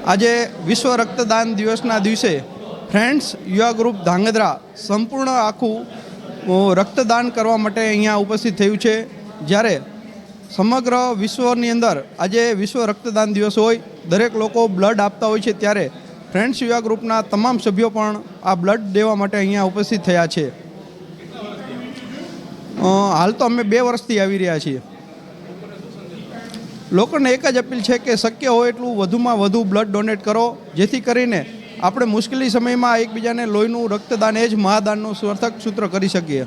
આજે વિશ્વ રક્તદાન દિવસના દિવસે ફ્રેન્ડ્સ યુવા ગ્રુપ ધાંગધ્રા સંપૂર્ણ આખું રક્તદાન કરવા માટે અહીંયા ઉપસ્થિત થયું છે। જ્યારે સમગ્ર વિશ્વની અંદર આજે વિશ્વ રક્તદાન દિવસ હોય, દરેક લોકો બ્લડ આપતા હોય છે, ત્યારે ફ્રેન્ડ્સ યુવા ગ્રુપના તમામ સભ્યો પણ આ બ્લડ દેવા માટે અહીંયા ઉપસ્થિત થયા છે। હાલ તો અમે 2 વર્ષથી આવી રહ્યા છીએ। લોકોને એક જ અપીલ છે કે શક્ય હોય એટલું વધુમાં વધુ બ્લડ ડોનેટ કરો, જેથી કરીને આપણે મુશ્કેલી સમયમાં એકબીજાને લોહીનું રક્તદાન એ જ મહાદાનનું સ્વાર્થક સૂત્ર કરી શકીએ।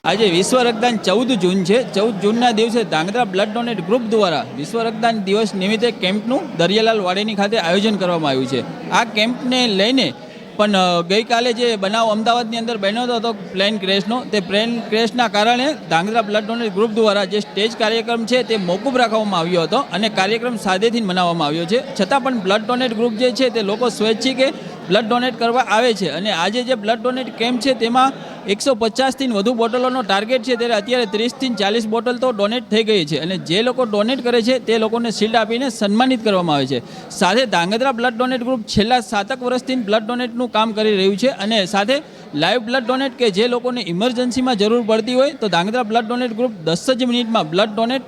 આજે વિશ્વ રક્તદાન 14 જૂન છે। 14 જૂનના દિવસે ધાંગધ્રા બ્લડ ડોનેટ ગ્રુપ દ્વારા વિશ્વ રક્તદાન દિવસ નિમિત્તે કેમ્પનું દરિયાલાલ વાડેની ખાતે આયોજન કરવામાં આવ્યું છે। આ કેમ્પને લઈને પણ ગઈકાલે જે બનાવ અમદાવાદની અંદર બન્યો હતો પ્લેન ક્રેશનો, તે પ્લેન ક્રેશના કારણે ધાંગધ્રા બ્લડ ડોનેટ ગ્રુપ દ્વારા જે સ્ટેજ કાર્યક્રમ છે તે મોકૂફ રાખવામાં આવ્યો હતો અને કાર્યક્રમ સાદેથી મનાવવામાં આવ્યો છે। છતાં પણ બ્લડ ડોનેટ ગ્રુપ જે છે તે લોકો સ્વૈચ્છિકે બ્લડ ડોનેટ કરવા આવે છે અને આજે જે બ્લડ ડોનેટ કેમ્પ છે તેમાં 150થી વધુ બોટલોનો ટાર્ગેટ છે, ત્યારે અત્યારે 30થી 40 બોટલ તો ડોનેટ થઈ ગઈ છે અને જે લોકો ડોનેટ કરે છે તે લોકોને શિલ્ડ આપીને સન્માનિત કરવામાં આવે છે। સાથે ધાંગધ્રા બ્લડ ડોનેટ ગ્રુપ છેલ્લા 7 વર્ષથી બ્લડ ડોનેટનું કામ કરી રહ્યું છે અને સાથે લાઈવ બ્લડ ડોનેટ કે જે લોકોને ઇમરજન્સીમાં જરૂર પડતી હોય તો ધાંગધ્રા બ્લડ ડોનેટ ગ્રુપ 10 જ મિનિટમાં બ્લડ ડોનેટ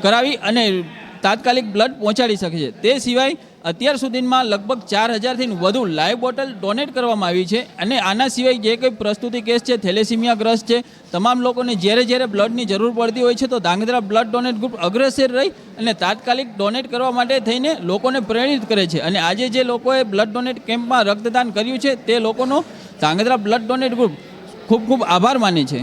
કરાવી અને તાત્કાલિક બ્લડ પહોંચાડી શકે છે। તે સિવાય અત્યાર સુધીમાં લગભગ 4000થી વધુ લાઈવ બોટલ ડોનેટ કરવામાં આવી છે અને આના સિવાય જે કંઈ પ્રસ્તુતિ કેસ છે, થેલેસીમિયા ગ્રસ્ત છે, તમામ લોકોને જ્યારે બ્લડની જરૂર પડતી હોય છે તો ધાંગધ્રા બ્લડ ડોનેટ ગ્રુપ અગ્રેસર રહી અને તાત્કાલિક ડોનેટ કરવા માટે થઈને લોકોને પ્રેરિત કરે છે અને આજે જે લોકોએ બ્લડ ડોનેટ કેમ્પમાં રક્તદાન કર્યું છે તે લોકોનો ધાંગધ્રા બ્લડ ડોનેટ ગ્રુપ ખૂબ આભાર માને છે।